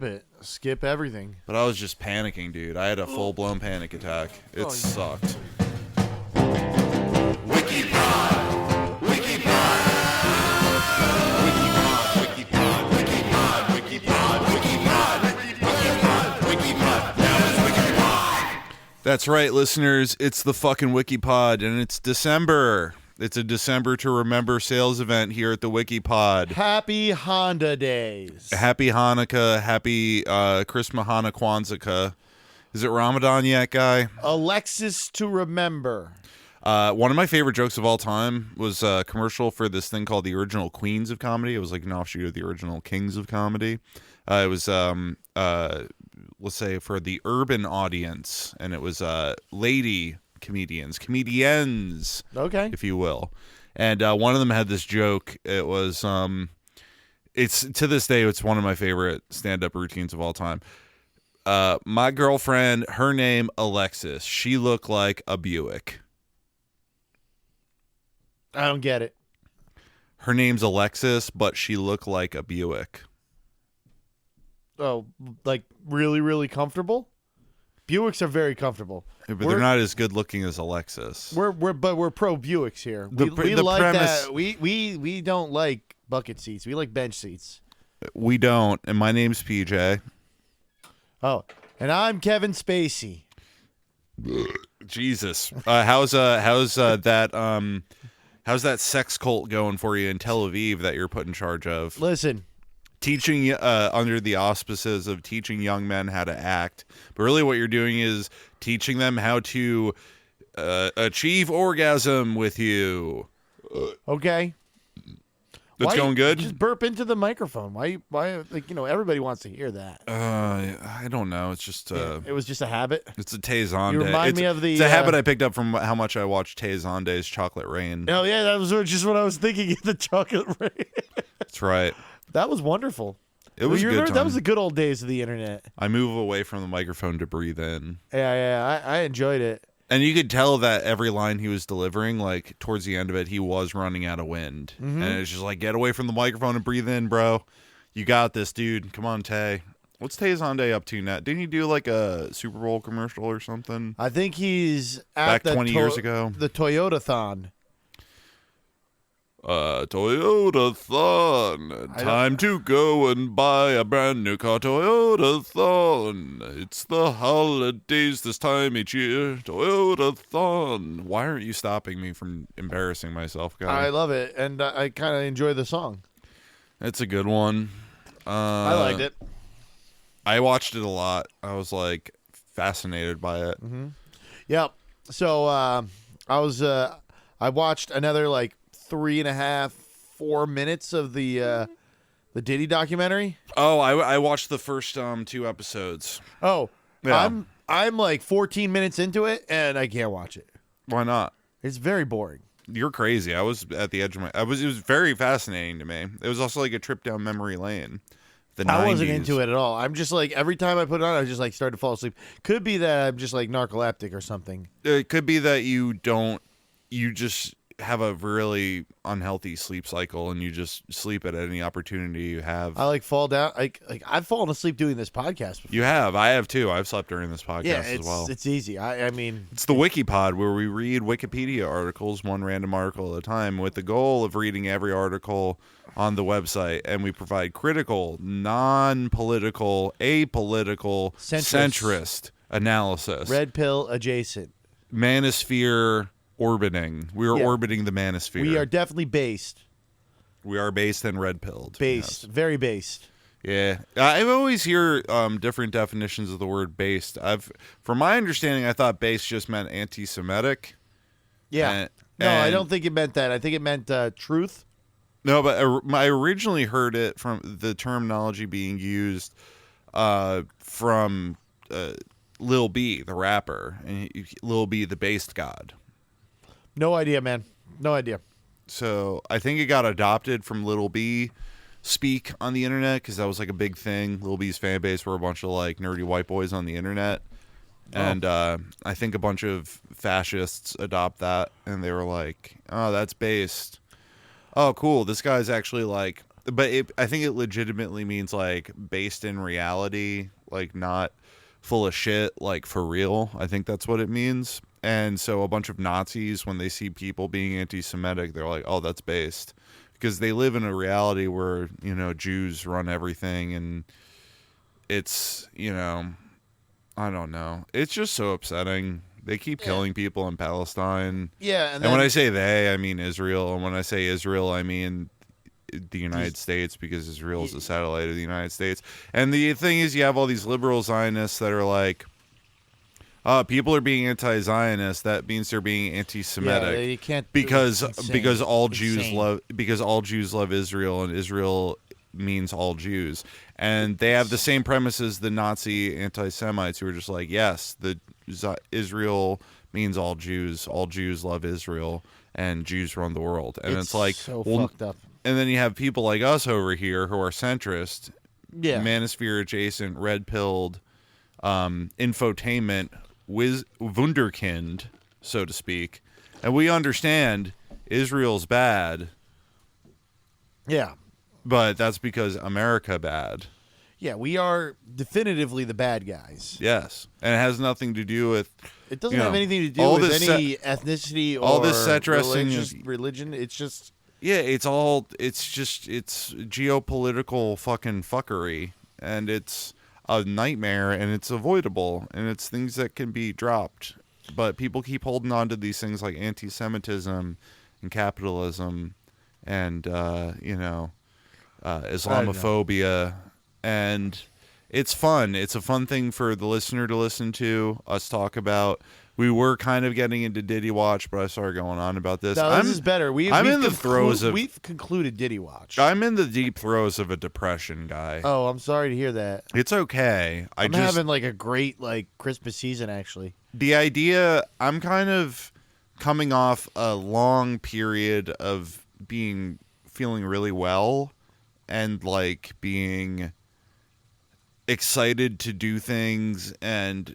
it. Skip everything. But I was just panicking, dude. I had a full-blown panic attack. It sucked. That's right, listeners. It's the fucking WikiPod, and it's December. It's a December to Remember sales event here at the WikiPod. Happy Honda Days. Happy Hanukkah. Happy Chris Mahana Kwanzaa. Is it Ramadan yet, guy? Alexis to remember. One of my favorite jokes of all time was a commercial for this thing called the Original Queens of Comedy. It was like an offshoot of the Original Kings of Comedy. It was, let's say, for the urban audience, and it was lady comedians, okay, if you will. And one of them had this joke. It was, it's to this day, it's one of my favorite stand-up routines of all time. My girlfriend, her name Alexis. She looked like a Buick. I don't get it. Her name's Alexis, but she looked like a Buick. Oh, like really, really comfortable? Buicks are very comfortable. But they're not as good looking as Alexis. We're pro Buicks here. We like premise, that. We don't like bucket seats. We like bench seats. We don't. And my name's PJ. Oh, and I'm Kevin Spacey. Jesus. How's that sex cult going for you in Tel Aviv that you're put in charge of? Listen. Teaching under the auspices of teaching young men how to act. But really what you're doing is teaching them how to achieve orgasm with you. Okay. That's going good? Just burp into the microphone. Why like, everybody wants to hear that. I don't know. It's just it was just a habit. It's a Tay Zonday. You remind me of the It's a habit I picked up from how much I watched Tay Zonday's Chocolate Rain. Oh yeah, that was just what I was thinking. The Chocolate Rain. That's right. That was wonderful. It was good time. That was the good old days of the internet. I move away from the microphone to breathe in. Yeah, I enjoyed it. And you could tell that every line he was delivering, like towards the end of it, he was running out of wind. Mm-hmm. And it's just like, get away from the microphone and breathe in, bro. You got this, dude. Come on, Tay. What's Tay Zonday up to now? Didn't he do like a Super Bowl commercial or something? I think he's at back 20 years ago. The Toyota-thon. Toyota-thon. Time to go and buy a brand new car. Toyota-thon. It's the holidays this time each year. Toyota-thon. Why aren't you stopping me from embarrassing myself, guy? I love it, and I kind of enjoy the song. It's a good one. I liked it. I watched it a lot. I was like fascinated by it. Mm-hmm. Yep. So I watched another like 3.5-4 minutes of the Diddy documentary. Oh, I watched the first 2 episodes. Oh, yeah. I'm like 14 minutes into it and I can't watch it. Why not? It's very boring. You're crazy. I was at the edge of it was very fascinating to me. It was also like a trip down memory lane. I wasn't into it at all. I'm just like, every time I put it on, I just like start to fall asleep. Could be that I'm just like narcoleptic or something. It could be that you just have a really unhealthy sleep cycle and you just sleep at any opportunity you have. I like fall down. Like I've fallen asleep doing this podcast before. You have. I have too. I've slept during this podcast as well. It's easy. I mean, it's the WikiPod where we read Wikipedia articles, one random article at a time, with the goal of reading every article on the website, and we provide critical, non-political, apolitical, centrist analysis. Red pill adjacent. Manosphere orbiting. We are orbiting the manosphere. We are definitely based. We are based and red-pilled. Based. Yes. Very based. Yeah. I always hear different definitions of the word based. From my understanding, I thought based just meant anti-Semitic. Yeah. I don't think it meant that. I think it meant truth. No, but I originally heard it from the terminology being used from Lil B, the rapper, and Lil B, the based god. No idea, man. No idea. So I think it got adopted from Lil B speak on the internet because that was like a big thing. Lil B's fan base were a bunch of like nerdy white boys on the internet. And I think a bunch of fascists adopt that, and they were like, oh, that's based. Oh, cool. This guy's actually like but I think it legitimately means like based in reality, like not full of shit, like for real. I think that's what it means. And so a bunch of Nazis, when they see people being anti-Semitic, they're like, oh, that's based. Because they live in a reality where, Jews run everything, and it's, I don't know. It's just so upsetting. They keep killing people in Palestine. Yeah. And when I say they, I mean Israel. And when I say Israel, I mean the United States, because Israel is a satellite of the United States. And the thing is, you have all these liberal Zionists that are like, people are being anti-Zionist. That means they're being anti-Semitic. Yeah, you can't, because all It's Jews love Israel, and Israel means all Jews. And they have the same premise as the Nazi anti-Semites, who are just like, yes, Israel means all Jews. All Jews love Israel, and Jews run the world. And it's like, so fucked up. And then you have people like us over here who are centrist, manosphere adjacent, red pilled, infotainment, wunderkind, so to speak. And we understand Israel's bad. Yeah. But that's because America bad. Yeah, we are definitively the bad guys. Yes. And it has nothing to do with... It doesn't have anything to do with any ethnicity or all this set dressing religion. It's just... Yeah, it's geopolitical fucking fuckery. And it's a nightmare, and it's avoidable, and it's things that can be dropped. But people keep holding on to these things like anti-Semitism and capitalism and, Islamophobia. And it's fun. It's a fun thing for the listener to listen to, us talk about. We were kind of getting into Diddy Watch, but I started going on about this. No, this is better. We've concluded Diddy Watch. I'm in the deep throes of a depression, guy. Oh, I'm sorry to hear that. It's okay. I'm having like a great Christmas season, actually. The idea, I'm kind of coming off a long period of feeling really well and being excited to do things and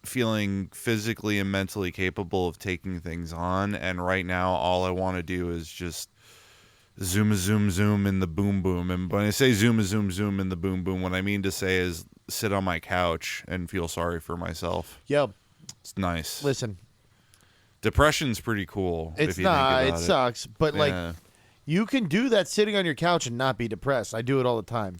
feeling physically and mentally capable of taking things on. And right now, all I want to do is just zoom in the boom boom. And when I say zoom in the boom boom, what I mean to say is sit on my couch and feel sorry for myself. Yep. It's nice. Listen. Depression's pretty cool. It's not. It sucks. But you can do that sitting on your couch and not be depressed. I do it all the time.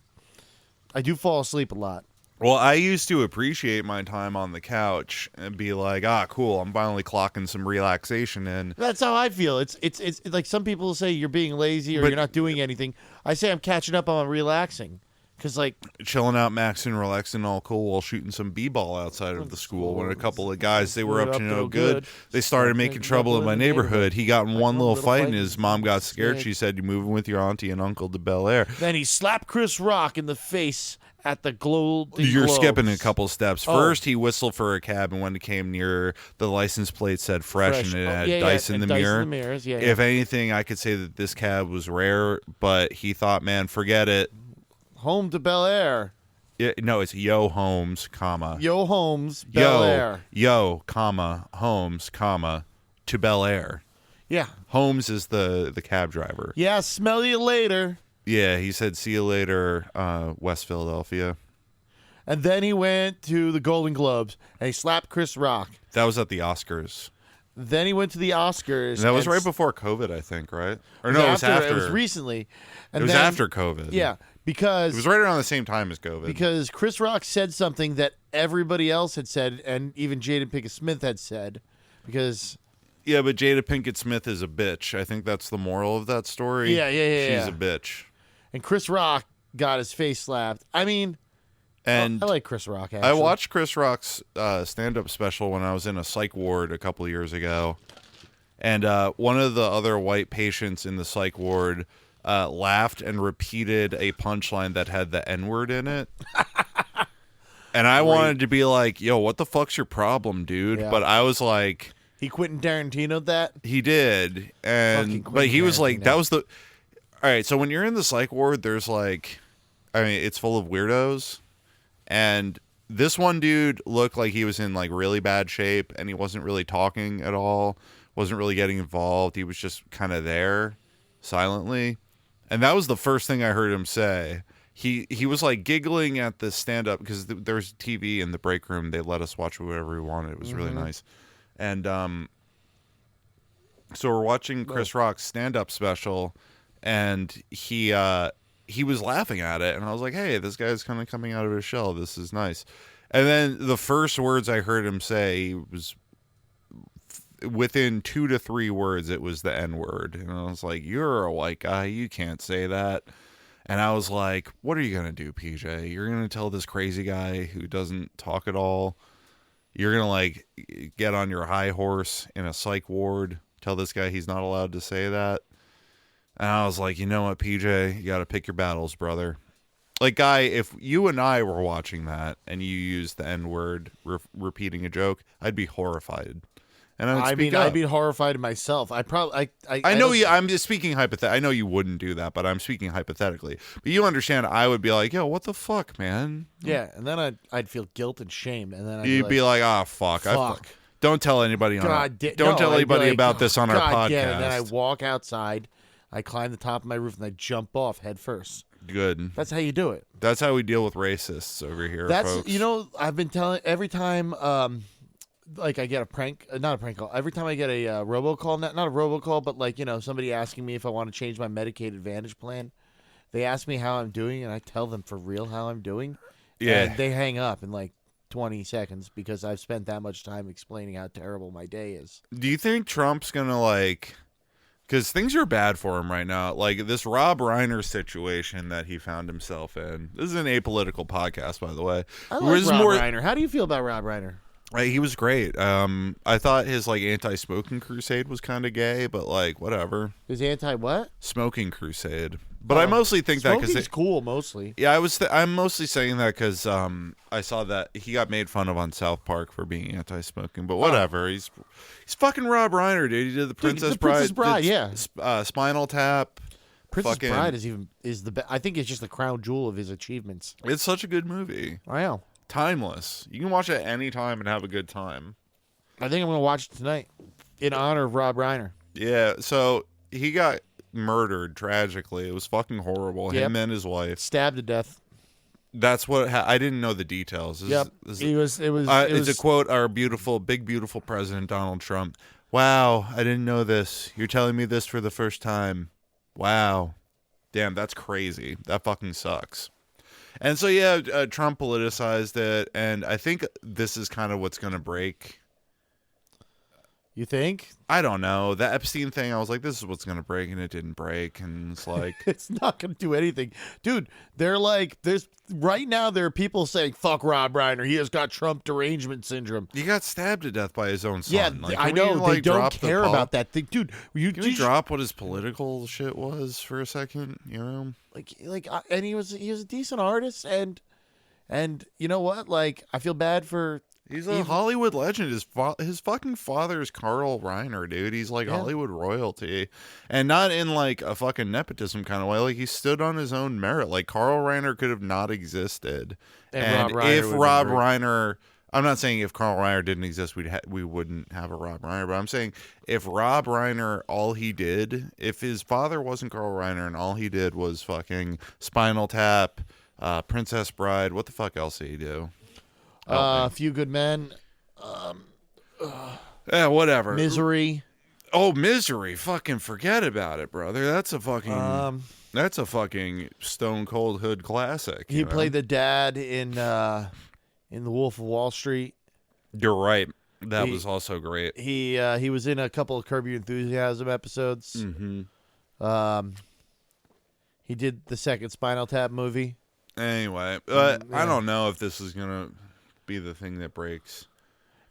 I do fall asleep a lot. Well, I used to appreciate my time on the couch and be like, cool, I'm finally clocking some relaxation in. That's how I feel. It's like some people say you're being lazy or you're not doing anything. I say I'm catching up on relaxing. Because, chilling out, maxing, relaxing, all cool while shooting some b-ball outside of the school. When a couple of guys, they were up to no good. They started making trouble in my neighborhood. He got in one little fight, and his mom got scared. She said, "You moving with your auntie and uncle to Bel Air." Then he slapped Chris Rock in the face at the You're skipping a couple steps. First, he whistled for a cab, and when it came near, the license plate said fresh. And it had dice in the mirror. If anything, I could say that this cab was rare, but he thought, man, forget it. Home to Bel Air. No, it's Yo Homes, comma. Yo Homes, Bel Air. Yo, comma, Homes, comma, to Bel Air. Yeah. Holmes is the cab driver. Yeah, smell you later. Yeah, he said, see you later, West Philadelphia. And then he went to the Golden Globes, and he slapped Chris Rock. That was at the Oscars. Then he went to the Oscars. And that was right before COVID, I think, right? Or no, it was after. It was recently. And it was after COVID. Yeah, because... It was right around the same time as COVID. Because Chris Rock said something that everybody else had said, and even Jada Pinkett Smith had said, because... Yeah, but Jada Pinkett Smith is a bitch. I think that's the moral of that story. Yeah. She's a bitch. And Chris Rock got his face slapped. I mean... And I like Chris Rock, actually. I watched Chris Rock's stand-up special when I was in a psych ward a couple of years ago. And one of the other white patients in the psych ward laughed and repeated a punchline that had the N-word in it. And I wanted to be like, yo, what the fuck's your problem, dude? Yeah. But I was like... He Quentin Tarantino'd that? He did. But he was like, that was the... All right, so when you're in the psych ward, there's it's full of weirdos. And this one dude looked like he was in really bad shape, and he wasn't really talking at all, wasn't really getting involved. He was just kind of there silently. And that was the first thing I heard him say. He was like giggling at the stand-up because there's TV in the break room. They let us watch whatever we wanted. It was really nice. And so we're watching Chris Rock's stand-up special, and he was laughing at it, and I was like, hey, this guy's kind of coming out of his shell. This is nice. And then the first words I heard him say was within 2 to 3 words, it was the N-word. And I was like, you're a white guy. You can't say that. And I was like, what are you going to do, PJ? You're going to tell this crazy guy who doesn't talk at all, you're going to like get on your high horse in a psych ward, tell this guy he's not allowed to say that. And I was like, you know what, PJ? You got to pick your battles, brother. Like, Guy, if you and I were watching that and you used the N-word repeating a joke, I'd be horrified. And I'd be horrified myself. I know you. I'm just speaking hypothetically. I know you wouldn't do that, but I'm speaking hypothetically. But you understand, I would be like, "Yo, what the fuck, man?" Yeah, and then I'd feel guilt and shame, and then you'd be like, "Oh, fuck. Don't tell anybody about this on our podcast." Yeah, and then I walk outside, I climb the top of my roof, and I jump off head first. Good. That's how you do it. That's how we deal with racists over here, folks. I've been telling every time. Like I get not a prank call. Every time I get a robocall, not a robocall, but like, somebody asking me if I want to change my Medicaid Advantage plan. They ask me how I'm doing, and I tell them for real how I'm doing. Yeah. And they hang up in like 20 seconds because I've spent that much time explaining how terrible my day is. Do you think Trump's going to because things are bad for him right now. Like this Rob Reiner situation that he found himself in. This is an apolitical podcast, by the way. I like Rob Reiner. How do you feel about Rob Reiner? He was great. I thought his anti-smoking crusade was kind of gay, but whatever. His anti-what? Smoking crusade. But I mostly think that because it's cool, mostly. Yeah, I'm mostly saying that because I saw that he got made fun of on South Park for being anti-smoking. But whatever, he's fucking Rob Reiner, dude. He did the Princess Bride, yeah. Spinal Tap. Princess Bride is the best. I think it's just the crown jewel of his achievements. It's such a good movie. I know. Timeless. You can watch it any time and have a good time. I think I'm going to watch it tonight in honor of Rob Reiner. Yeah, so he got murdered tragically. It was fucking horrible. Yep. Him and his wife. Stabbed to death. That's what I didn't know the details. It's a quote, our big beautiful president Donald Trump. Wow, I didn't know this. You're telling me this for the first time. Wow. Damn, that's crazy. That fucking sucks. And so, yeah, Trump politicized it, and I think this is kind of what's going to break. You think? I don't know. The Epstein thing, I was like, this is what's going to break, and it didn't break, and it's like... It's not going to do anything. Dude, right now there are people saying, fuck Rob Reiner, he has got Trump derangement syndrome. He got stabbed to death by his own son. Yeah, I know. They don't care about that thing. Dude, can you drop what his political shit was for a second, and he was a decent artist, and you know what? I feel bad for... He's a Hollywood legend. His fucking father is Carl Reiner, dude. He's Hollywood royalty. And not in a fucking nepotism kind of way. He stood on his own merit. Carl Reiner could have not existed. And if Rob Reiner... I'm not saying if Carl Reiner didn't exist, we wouldn't have a Rob Reiner. But I'm saying if Rob Reiner, all he did... If his father wasn't Carl Reiner and all he did was fucking Spinal Tap, Princess Bride, what the fuck else did he do? A Few Good Men. Yeah, whatever. Misery. Oh, Misery. Fucking forget about it, brother. That's a fucking stone cold hood classic. He played the dad in The Wolf of Wall Street. You're right. That was also great. He was in a couple of Curb Your Enthusiasm episodes. Mm-hmm. He did the second Spinal Tap movie. Anyway, I don't know if this is gonna be the thing that breaks.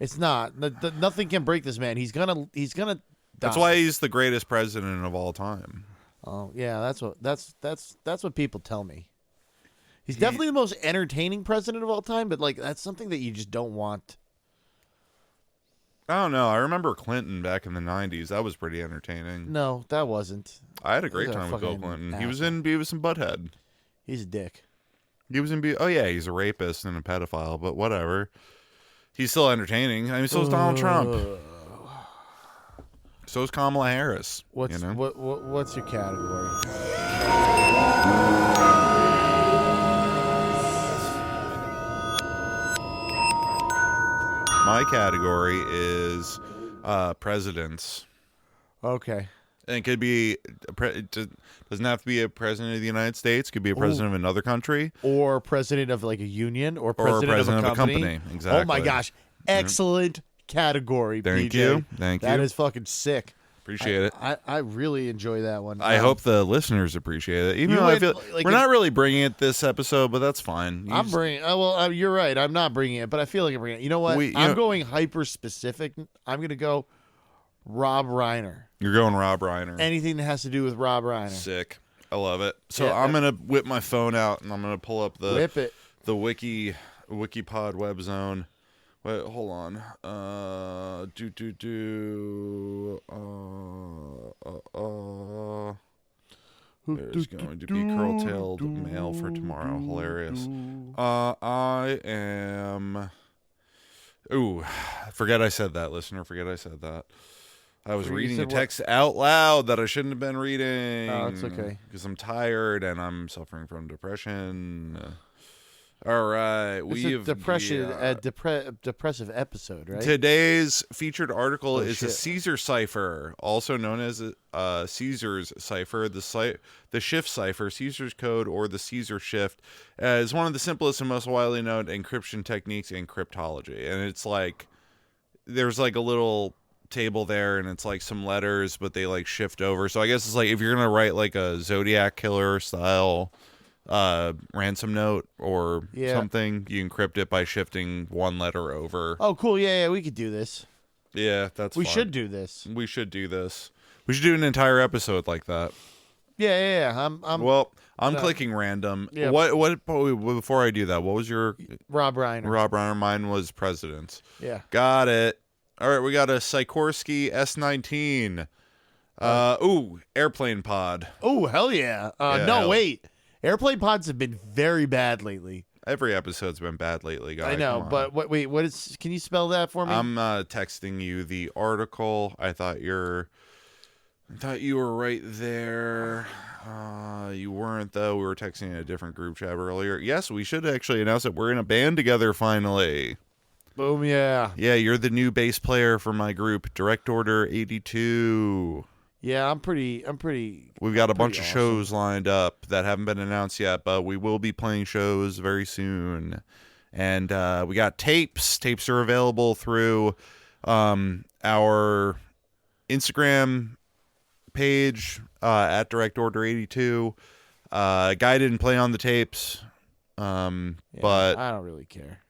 It's not. Nothing can break this man. He's gonna die. That's why he's the greatest president of all time. Oh yeah, that's what people tell me. He's definitely the most entertaining president of all time, but that's something that you just don't want. I don't know. I remember Clinton back in the 90s. That was pretty entertaining. No, that wasn't. I had a great time with Bill Clinton. Asshole. He was in Beavis and Butthead. He's a dick. He was in oh yeah, he's a rapist and a pedophile, but whatever. He's still entertaining. I mean, so is Donald Trump. So is Kamala Harris. What's your category? My category is presidents. Okay. And it could be it doesn't have to be a president of the United States. It could be a president of another country, Or president of like a union, or or a president, president of a company. Exactly. Oh my gosh. Excellent category, Thank PJ. you. Thank you. That is fucking sick. Appreciate it. I really enjoy that one. I hope the listeners appreciate it. Even you though I went, feel like, we're not really bringing it this episode, but that's fine. I'm bringing. Well, you're right. I'm not bringing it, but I feel like I'm bringing it. You know what? I'm going hyper specific. I'm going to go Rob Reiner. You're going Rob Reiner. Anything that has to do with Rob Reiner. Sick. I love it. So Yeah, I'm gonna whip my phone out and I'm gonna pull up the Whip it. the Wikipod web zone. Wait, hold on. There's going to be curl-tailed mail for tomorrow. Hilarious. I am. Ooh, forget I said that, listener. Forget I said that. I was reading a text out loud that I shouldn't have been reading. Oh, it's okay. Because I'm tired and I'm suffering from depression. All right. It's a depressive episode, right? Today's featured article is shit. a Caesar cipher, also known as Caesar's cipher, the shift cipher, Caesar's code, or the Caesar shift, is one of the simplest and most widely known encryption techniques in cryptology. And it's like, there's like a little table there, and it's like some letters, but they like shift over. So I guess it's like if you're gonna write like a Zodiac killer style ransom note or something, you encrypt it by shifting one letter over. Oh, cool. Yeah, we could do this. Yeah, that's We fun. should do this. We should do this. We should do an entire episode like that. Yeah. I'm clicking random. Yeah. What before I do that, what was your Rob Reiner. Rob Reiner? Mine was presidents. Yeah. Got it. All right, we got a Silorsky S-19. Airplane pod. Oh, hell yeah. Wait. Airplane pods have been very bad lately. Every episode's been bad lately, guys. I know, but what is? Can you spell that for me? I'm texting you the article. I thought you were right there. You weren't, though. We were texting in a different group chat earlier. Yes, we should actually announce that we're in a band together finally. Boom, yeah. Yeah, you're the new bass player for my group, Direct Order 82. Yeah, I'm pretty. We've got a bunch of shows lined up that haven't been announced yet, but we will be playing shows very soon. And we got tapes. Tapes are available through our Instagram page at Direct Order 82. Guy didn't play on the tapes, but I don't really care.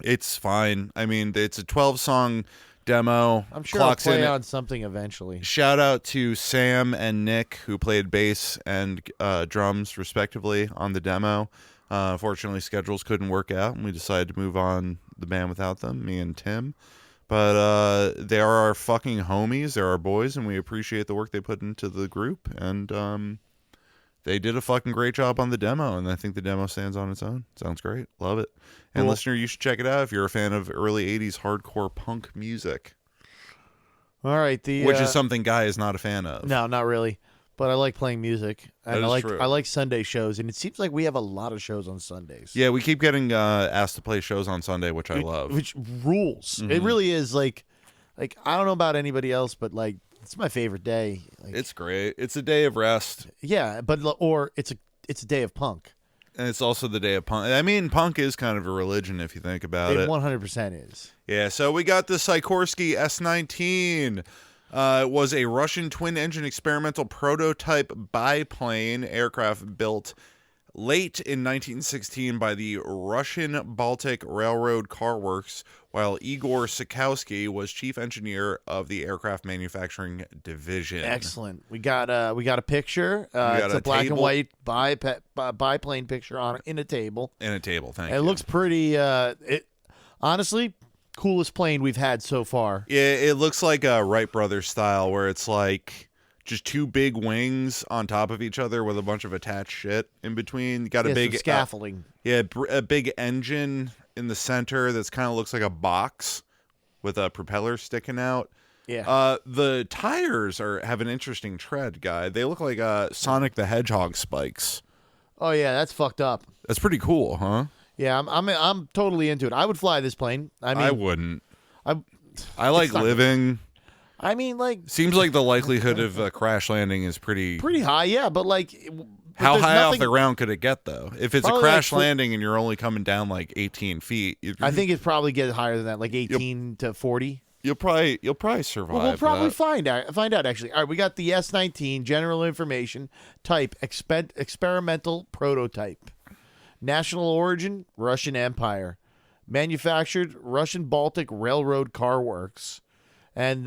It's fine. I mean, it's a 12-song demo. I'm sure I'll play on something eventually. Shout out to Sam and Nick, who played bass and drums, respectively, on the demo. Fortunately, schedules couldn't work out, and we decided to move on the band without them, me and Tim. But they are our fucking homies. They're our boys, and we appreciate the work they put into the group. And they did a fucking great job on the demo, and I think the demo stands on its own. Sounds great. Love it. And listener, you should check it out if you're a fan of early 80s hardcore punk music. All right. Which is something Guy is not a fan of. No, not really. But I like playing music. And true. I like Sunday shows, and it seems like we have a lot of shows on Sundays. Yeah, we keep getting asked to play shows on Sunday, which I love. Which rules. Mm-hmm. It really is like I don't know about anybody else, but like it's my favorite day. Like, it's great. It's a day of rest. Yeah, or it's a day of punk. And it's also the day of punk. I mean, punk is kind of a religion if you think about it. It 100% is. Yeah, so we got the Silorsky S-19. It was a Russian twin-engine experimental prototype biplane aircraft built late in 1916 by the Russian Baltic Railroad Car Works, while Igor Sikowsky was chief engineer of the aircraft manufacturing division. Excellent. We got a picture. It's a black and white biplane picture in a table. In a table, thank you. It looks pretty. Honestly, coolest plane we've had so far. Yeah, it looks like a Wright Brothers style, where it's like just two big wings on top of each other with a bunch of attached shit in between. Got a big scaffolding. A big engine in the center that's kind of looks like a box with a propeller sticking out. Yeah. The tires have an interesting tread, guy. They look like Sonic the Hedgehog spikes. Oh yeah, that's fucked up. That's pretty cool, huh? Yeah, I'm totally into it. I would fly this plane. I mean, I wouldn't. I I like not- living. I mean, like Seems like the likelihood of a crash landing is pretty. pretty high, yeah. But like, How there's high off nothing- the ground could it get, though? If it's a Probably like crash landing and you're only coming down like 18 feet, I think it probably gets higher than that, like 18 to 40. you'll probably survive. Well, we'll probably that. find out. Actually, all right. We got the S-19 general information type experimental prototype, national origin Russian Empire, manufactured Russian Baltic Railroad Car Works, and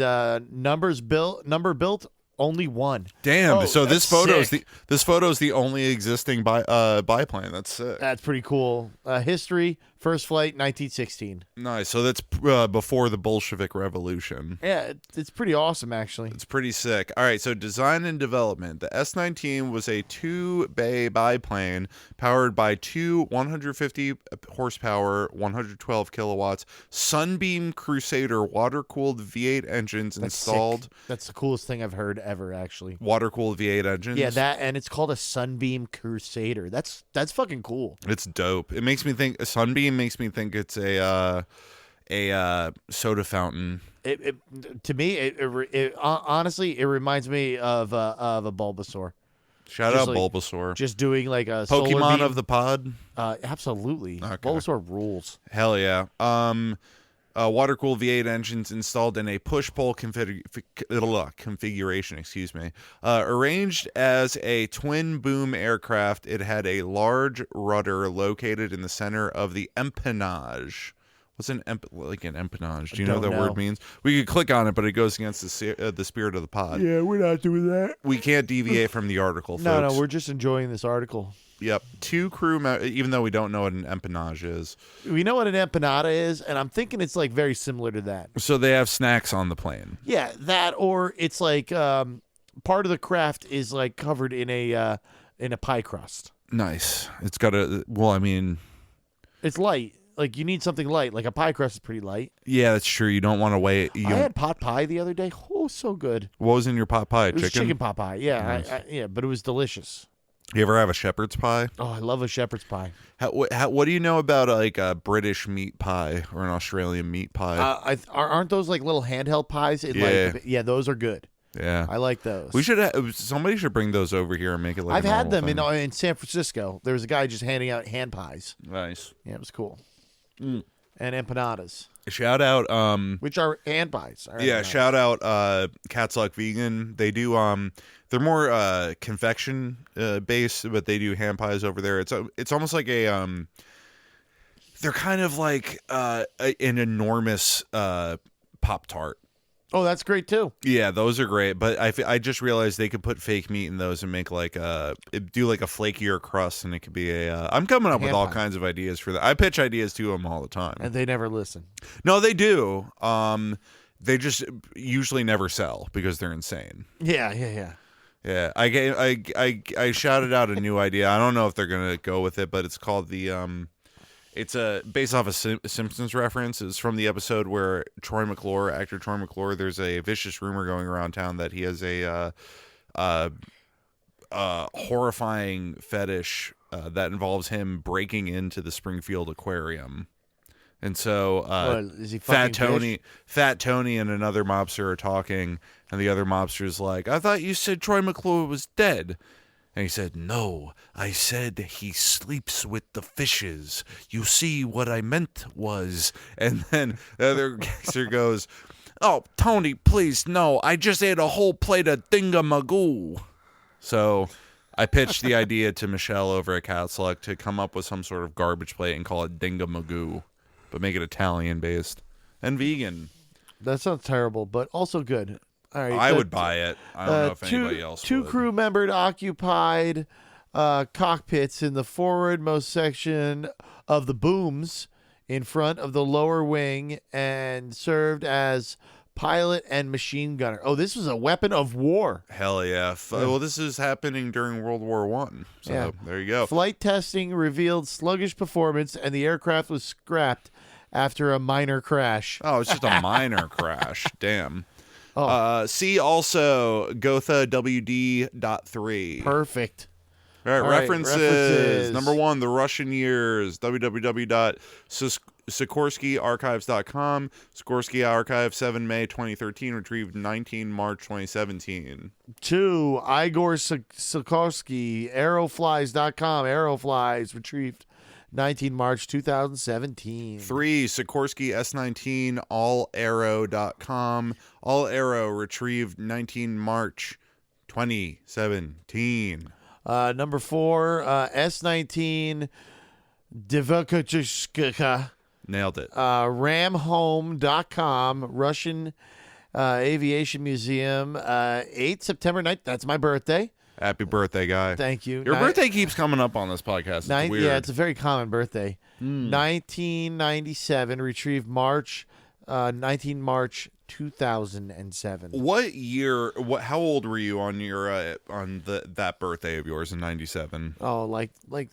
number built only one. Damn. Oh, So this that's photo is the only existing biplane. That's sick. That's pretty cool. History: first flight 1916. Nice. So that's before the Bolshevik Revolution. Yeah, it's pretty awesome actually. It's pretty sick. All right, so design and development. The S-19 was a 2-bay biplane powered by two 150 horsepower, 112 kilowatts Sunbeam Crusader water-cooled V8 engines That's installed. sick. That's the coolest thing I've heard ever actually. Water-cooled V8 engines. Yeah, that, and it's called a Sunbeam Crusader. That's fucking cool. It's dope. It makes me think Sunbeam makes me think it's a soda fountain. To me, honestly, it reminds me of a Bulbasaur. Shout Just out like- Bulbasaur. Just doing like a solar Pokemon beam. of the pod. Absolutely. Okay. Bulbasaur rules. Hell yeah. Water-cooled V8 engines installed in a push-pull configuration. Excuse me. Arranged as a twin-boom aircraft, it had a large rudder located in the center of the empennage. What's an empennage? Do you know what that Don't know. word means? We could click on it, but it goes against the spirit of the pod. Yeah, we're not doing that. We can't deviate from the article, No, folks. we're just enjoying this article. Yep. Two crew even though we don't know what an empennage is. We know what an empanada is, and I'm thinking it's like very similar to that. So they have snacks on the plane. Yeah, that, or it's like part of the craft is like covered in a pie crust. Nice. It's got I mean, It's light. Like you need something light. Like a pie crust is pretty light. yeah, that's true. You don't want to weigh it. I had pot pie the other day. Oh, so good. What was in your pot pie? It was Chicken? chicken pot pie. Yeah, Nice. yeah, but it was delicious. You ever have a shepherd's pie? Oh, I love a shepherd's pie. What do you know about like a British meat pie or an Australian meat pie? Aren't those like little handheld pies? Yeah. Yeah, those are good. yeah. I like those. Somebody should bring those over here and make it like I've a had normal them thing. in San Francisco. There was a guy just handing out hand pies. Nice. Yeah, it was cool. And empanadas, Shout out which are hand pies. Are yeah, empanadas. shout out Cats Luck Vegan. They do they're more confection based, but they do hand pies over there. It's almost like a they're kind of like an enormous Pop-Tart. Oh, that's great too. Yeah, those are great, but I just realized they could put fake meat in those and make like do like a flakier crust, and it could be I'm coming up with Hand all pie. kinds of ideas for that. I pitch ideas to them all the time. And they never listen. No, they do. They just usually never sell because they're insane. Yeah. Yeah, I shouted out a new idea. I don't know if they're gonna go with it, but it's called the it's based off a Simpsons reference. It's from the episode where actor Troy McClure. There's a vicious rumor going around town that he has a horrifying fetish that involves him breaking into the Springfield Aquarium. And so Is he Fat fucking Fat Tony and another mobster are talking, and the other mobster's like, "I thought you said Troy McClure was dead." And he said, "No, I said he sleeps with the fishes. You see, what I meant was..." And then the other gangster goes, "Oh, Tony, please, no. I just ate a whole plate of dingamagoo." So I pitched the idea to Michelle over at Cats Luck to come up with some sort of garbage plate and call it dingamagoo, but make it Italian-based and vegan. That sounds terrible, but also good. All right, I would buy it. I don't know if anybody else Two would. crew membered occupied cockpits in the forwardmost section of the booms in front of the lower wing and served as pilot and machine gunner. Oh, this was a weapon of war. Hell yeah. Well, this is happening during World War One. So Yeah. there you go. Flight testing revealed sluggish performance, and the aircraft was scrapped after a minor crash. Oh, it's just a minor crash. Damn. Oh. See also GothaWD.3. Perfect. All right, All right, references. Number 1, the Russian years. www.sikorskiarchives.com. Sikorsky Archive, 7 May 2013. Retrieved 19 March 2017. 2, Igor Sikorsky, aeroflies.com. Aeroflies retrieved 19 March 2017. 3, Sikorsky S-19, allaero.com. All Aero retrieved 19 March 2017. Number 4, S-19 Divokachka, Nailed it. ramhome.com, Russian Aviation Museum, 8 September 9th. That's my birthday. Happy birthday, guy. Thank you. Your birthday keeps coming up on this podcast. It's weird. Yeah, it's a very common birthday. 1997, retrieved 19 March 2007. What year? How old were you on your that birthday of yours in '97? Oh, like That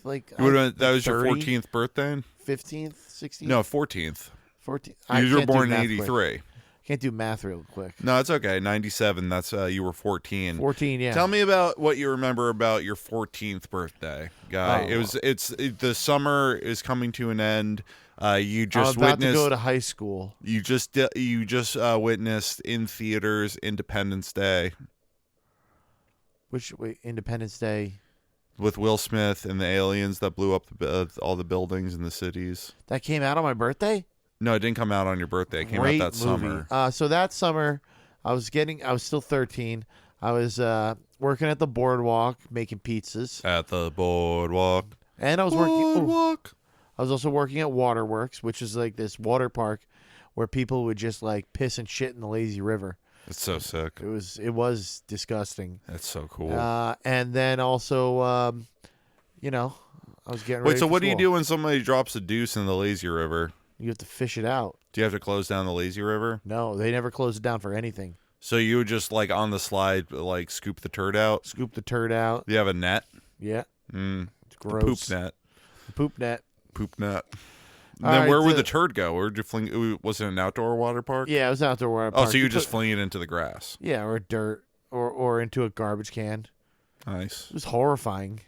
was your 14th birthday. 15th, 16th? No, 14th. 14th. You were born in '83. Can't do math real quick. No, it's okay. 97. That's you were 14. 14, yeah. Tell me about what you remember about your 14th birthday, guy. Oh. The summer is coming to an end. You just I'm about witnessed. to go to high school. You just witnessed in theaters Independence Day Wait, Independence Day. with Will Smith and the aliens that blew up all the buildings in the cities. That came out on my birthday? No, it didn't come out on your birthday. It came Great out that movie. summer. So that summer, I was still 13. I was working at the boardwalk making pizzas. At the boardwalk. And I was working. Boardwalk. I was also working at Waterworks, which is like this water park where people would just like piss and shit in the lazy river. It's so sick. It was disgusting. That's so cool. And then also, I was getting ready. Wait, so for what do you school. do when somebody drops a deuce in the lazy river? You have to fish it out. Do you have to close down the lazy river? No, they never close it down for anything. So you would just like on the slide, like scoop the turd out? Scoop the turd out. You have a net? Yeah. It's gross. Poop net. Poop net. Poop net. All Then right, where would the turd go? Where would you fling? Was it an outdoor water park? Yeah, it was outdoor water Oh, park. so you just fling it into the grass. Yeah, or dirt, or into a garbage can. Nice. It was horrifying.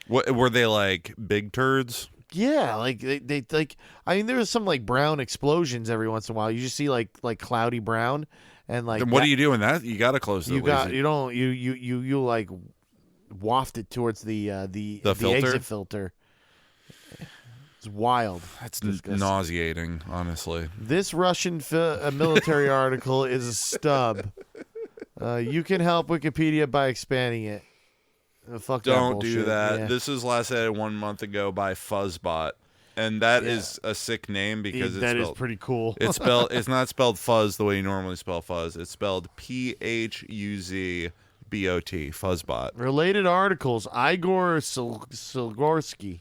What were they like? Big turds? Yeah, like they like. I mean, there was some like brown explosions every once in a while. You just see like cloudy brown, and like. Then what do you do in that? You got to close the. You like waft it towards the filter? exit filter. It's wild. That's nauseating, honestly. This Russian military article is a stub. You can help Wikipedia by expanding it. Fuck that Don't bullshit. do that. Yeah. This was last edited 1 month ago by Fuzzbot, and that is a sick name because that it's is spelled, pretty cool. It's spelled. It's not spelled fuzz the way you normally spell fuzz. It's spelled PHUZBOT. Fuzzbot. Related articles. Igor Silorsky.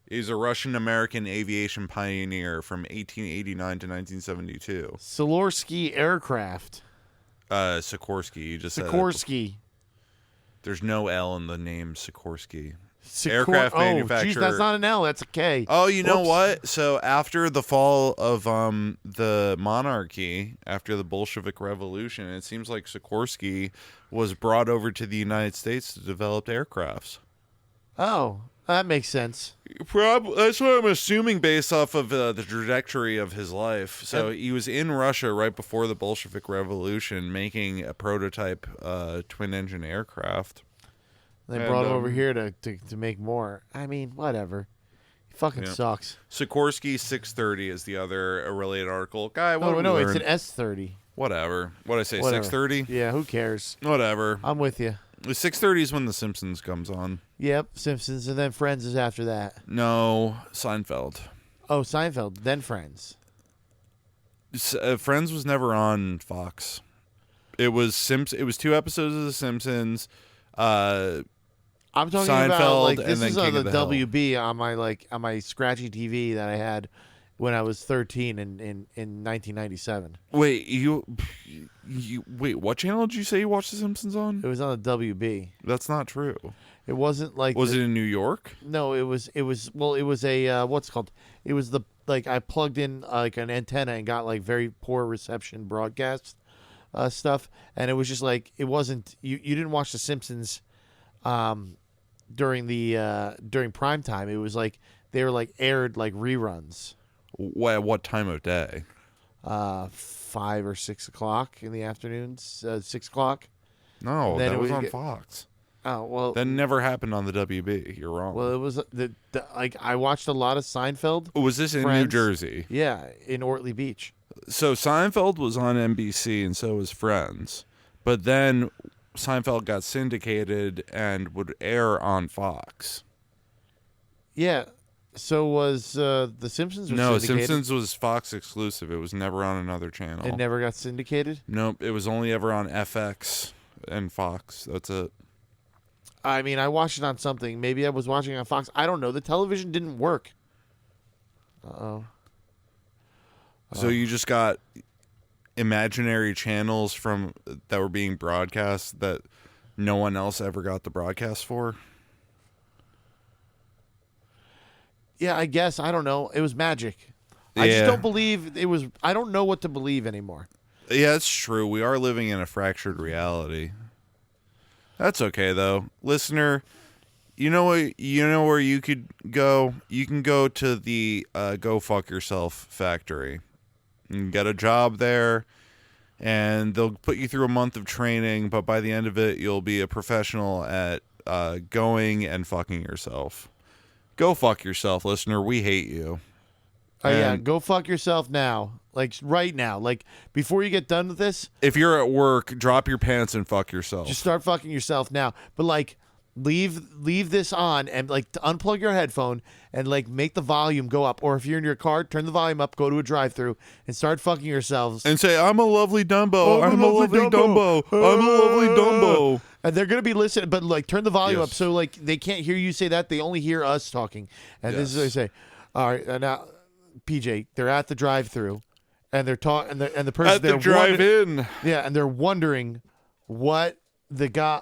He's a Russian-American aviation pioneer from 1889 to 1972. Silorsky Aircraft. Sikorsky. You just said it. Sikorsky. There's no L in the name Sikorsky. Aircraft manufacturer. Geez, that's not an L. That's a K. Oh, you know Whoops. what? So after the fall of the monarchy, after the Bolshevik Revolution, it seems like Sikorsky was brought over to the United States to develop aircrafts. Oh, that makes sense. That's what I'm assuming based off of the trajectory of his life. So he was in Russia right before the Bolshevik Revolution making a prototype twin-engine aircraft. They brought him over here to make more. I mean, whatever. He fucking sucks. Sikorsky 630 is the other related article. Guy, what No, it's an S30. Whatever. What did I say, Whatever. 630? Yeah, who cares? Whatever. I'm with you. The 630 is when The Simpsons comes on. Yep, Simpsons, and then Friends is after that. No, Seinfeld. Oh, Seinfeld, then Friends. Friends was never on Fox. It was It was 2 episodes of The Simpsons. I'm talking Seinfeld, about like and this then is King on the of the Hill. WB on my scratchy TV that I had when I was 13 in 1997. Wait, wait, what channel did you say you watched The Simpsons on? It was on the WB. That's not true. It wasn't like Was it in New York? No, it was a what's it called? It was I plugged in like an antenna and got like very poor reception broadcast stuff, and it was just like it wasn't. You didn't watch The Simpsons during prime time. It was like they were like aired like reruns. What time of day? 5 or 6 o'clock in the afternoons. 6 o'clock. No, Then that it was would on get- Fox. Oh well. That never happened on the WB. You're wrong. Well, it was like I watched a lot of Seinfeld. Was this in New Friends. Jersey? Yeah, in Ortley Beach. So Seinfeld was on NBC and so was Friends. But then Seinfeld got syndicated and would air on Fox. Yeah. So was The Simpsons? Was No, syndicated? Simpsons was Fox exclusive. It was never on another channel. It never got syndicated. Nope, it was only ever on FX and Fox. That's it. I mean, I watched it on something. Maybe I was watching it on Fox. I don't know. The television didn't work. Uh-oh. So you just got imaginary channels from that were being broadcast that no one else ever got the broadcast for? Yeah, I guess. I don't know. It was magic. I just Yeah. don't believe it was. I don't know what to believe anymore. Yeah, it's true. We are living in a fractured reality. That's okay though. Listener, you know what, where you could go? You can go to the Go Fuck Yourself factory and get a job there, and they'll put you through a month of training, but by the end of it you'll be a professional at going and fucking yourself. Go fuck yourself, listener. We hate you. Oh yeah, And go fuck yourself now. Like right now. Like before you get done with this, if you're at work, drop your pants and fuck yourself. just start fucking yourself now. But like leave this on and like to unplug your headphone and like make the volume go up. Or if you're in your car, turn the volume up, go to a drive-through and start fucking yourselves. And say, I'm a lovely Dumbo. I'm a lovely Dumbo. I'm a lovely Dumbo. And they're gonna be listening, but like turn the volume Yes. up so like they can't hear you say that. They only hear us talking. And this is what they say. All right, and now PJ, they're at the drive-through, and they're talking, and the person At the drive-in. yeah, and they're wondering what the guy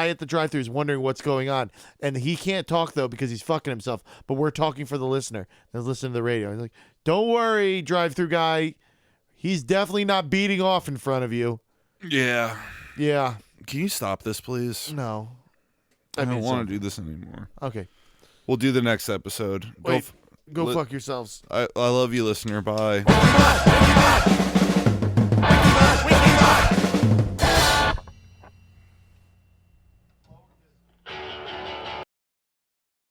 at the drive-through is wondering what's going on, and he can't talk though because he's fucking himself. But we're talking for the listener. They're listening to the radio. He's like, "Don't worry, drive-through guy. He's definitely not beating off in front of you." Yeah. Yeah. Can you stop this, please? No. I don't mean, want to do this anymore. Okay. We'll do the next episode. Wait. Go fuck yourselves. I love you, listener. Bye.